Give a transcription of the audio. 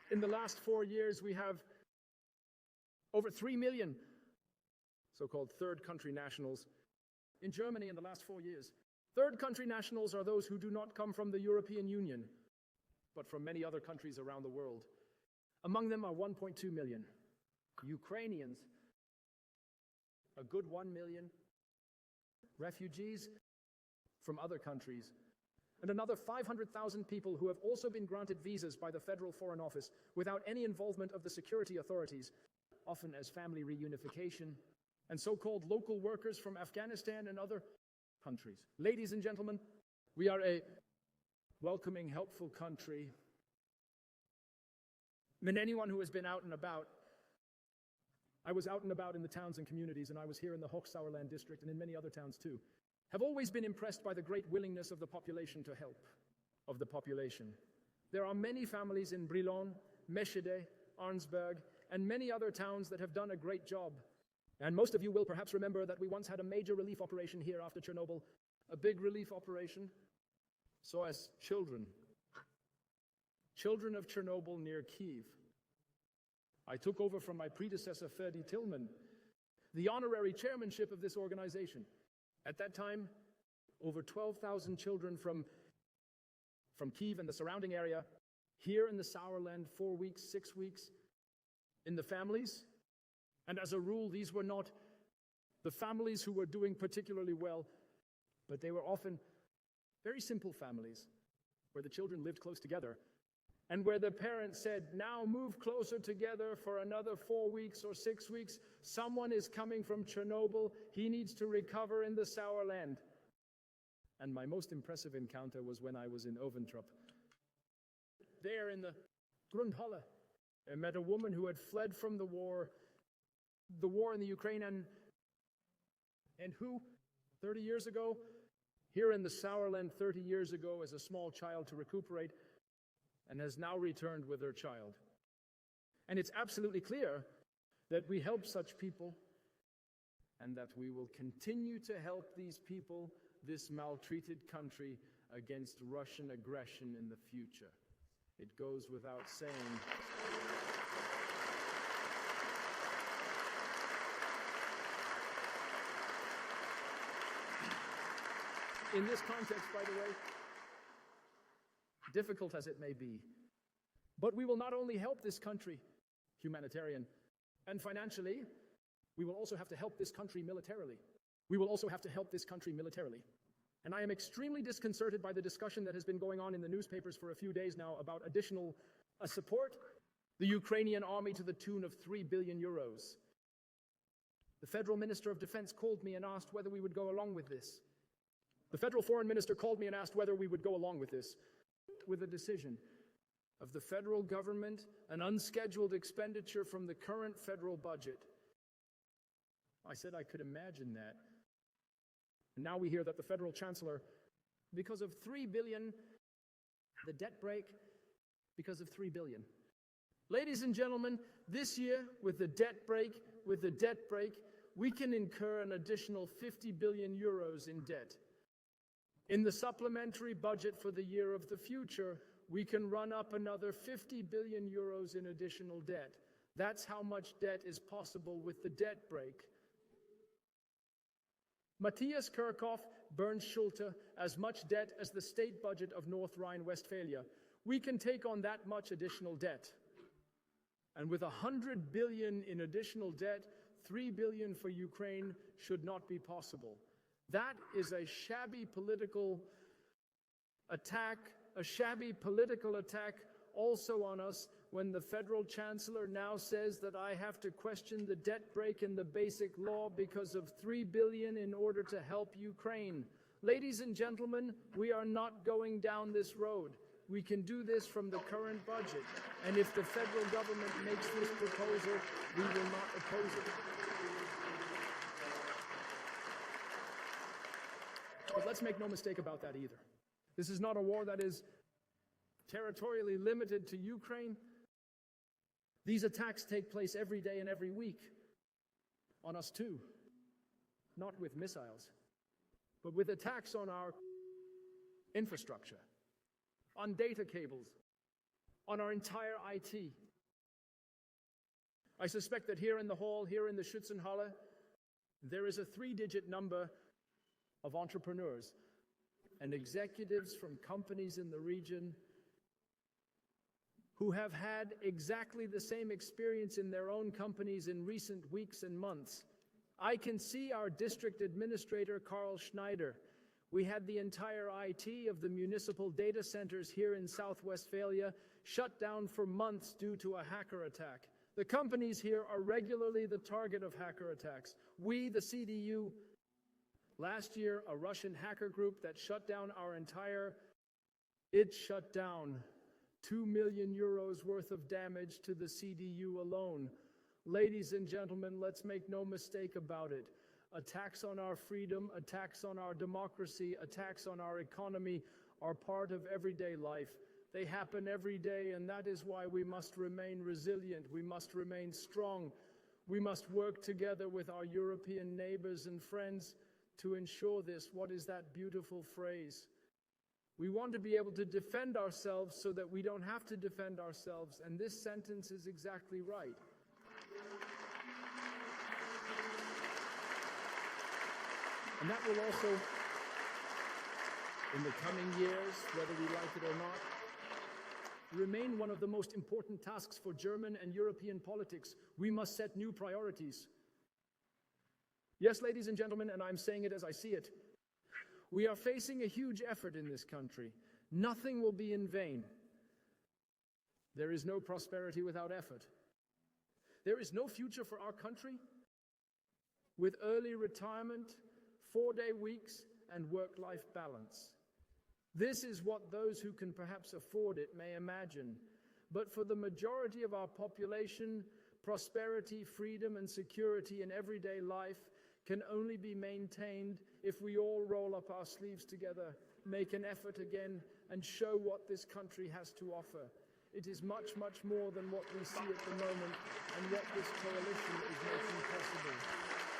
In the last 4 years, we have over 3 million so-called third country nationals in Germany in the last 4 years. Third country nationals are those who do not come from the European Union, but from many other countries around the world. Among them are 1.2 million Ukrainians, a good 1 million refugees from other countries, and another 500,000 people who have also been granted visas by the Federal Foreign Office without any involvement of the security authorities, often as family reunification, and so-called local workers from Afghanistan and other countries. Ladies and gentlemen, we are a welcoming, helpful country. And anyone who has been out and about, I was out and about in the towns and communities, and I was here in the Hochsauerland district and in many other towns too, have always been impressed by the great willingness of the population to help, of the population. There are many families in Brilon, Meschede, Arnsberg, and many other towns that have done a great job. And most of you will perhaps remember that we once had a major relief operation here after Chernobyl, a big relief operation. So as children of Chernobyl near Kyiv, I took over from my predecessor, Ferdi Tillman, the honorary chairmanship of this organization. At that time, over 12,000 children from Kyiv and the surrounding area, here in the Sauerland, 4 weeks, 6 weeks, in the families. And as a rule, these were not the families who were doing particularly well, but they were often very simple families where the children lived close together and where the parents said, now move closer together for another 4 weeks or 6 weeks. Someone is coming from Chernobyl. He needs to recover in the Sauerland. And my most impressive encounter was when I was in Oventrup. There in the Grundhalle, I met a woman who had fled from the war in the Ukraine, and who, 30 years ago, here in the Sauerland 30 years ago as a small child to recuperate, and has now returned with her child. And it's absolutely clear that we help such people and that we will continue to help these people, this maltreated country, against Russian aggression in the future. It goes without saying. In this context, by the way, difficult as it may be, but we will not only help this country, humanitarian and financially, we will also have to help this country militarily. And I am extremely disconcerted by the discussion that has been going on in the newspapers for a few days now about additional support, the Ukrainian army to the tune of 3 billion euros. The Federal Minister of Defense called me and asked whether we would go along with this. The Federal Foreign Minister called me and asked whether we would go along with this, with a decision of the federal government, an unscheduled expenditure from the current federal budget. I said I could imagine that. And now we hear that the Federal Chancellor, because of 3 billion, the debt break, because of 3 billion. Ladies and gentlemen, this year, with the debt break, we can incur an additional 50 billion euros in debt. In the supplementary budget for the year of the future, we can run up another 50 billion euros in additional debt. That's how much debt is possible with the debt break. Matthias Kirchhoff burns Schulte as much debt as the state budget of North Rhine-Westphalia. We can take on that much additional debt. And with 100 billion in additional debt, 3 billion for Ukraine should not be possible. That is a shabby political attack also on us when the Federal Chancellor now says that I have to question the debt break in the basic law because of 3 billion in order to help Ukraine. Ladies and gentlemen, we are not going down this road. We can do this from the current budget. And if the federal government makes this proposal, we will not oppose it. But let's make no mistake about that either. This is not a war that is territorially limited to Ukraine. These attacks take place every day and every week on us too. Not with missiles, but with attacks on our infrastructure, on data cables, on our entire IT. I suspect that here in the hall, here in the Schützenhalle, there is a 3-digit number of entrepreneurs and executives from companies in the region who have had exactly the same experience in their own companies in recent weeks and months. I can see our district administrator, Karl Schneider. We had the entire IT of the municipal data centers here in South Westphalia shut down for months due to a hacker attack. The companies here are regularly the target of hacker attacks. We, the CDU, last year, a Russian hacker group that shut down it shut down 2 million euros worth of damage to the CDU alone. Ladies and gentlemen, let's make no mistake about it. Attacks on our freedom, attacks on our democracy, attacks on our economy are part of everyday life. They happen every day, and that is why we must remain resilient. We must remain strong. We must work together with our European neighbors and friends to ensure this. What is that beautiful phrase? We want to be able to defend ourselves so that we don't have to defend ourselves, and this sentence is exactly right. And that will also, in the coming years, whether we like it or not, remain one of the most important tasks for German and European politics. We must set new priorities. Yes, ladies and gentlemen, and I'm saying it as I see it, we are facing a huge effort in this country. Nothing will be in vain. There is no prosperity without effort. There is no future for our country with early retirement, 4-day weeks, and work-life balance. This is what those who can perhaps afford it may imagine. But for the majority of our population, prosperity, freedom, and security in everyday life can only be maintained if we all roll up our sleeves together, make an effort again, and show what this country has to offer. It is much, much more than what we see at the moment and what this coalition is making possible.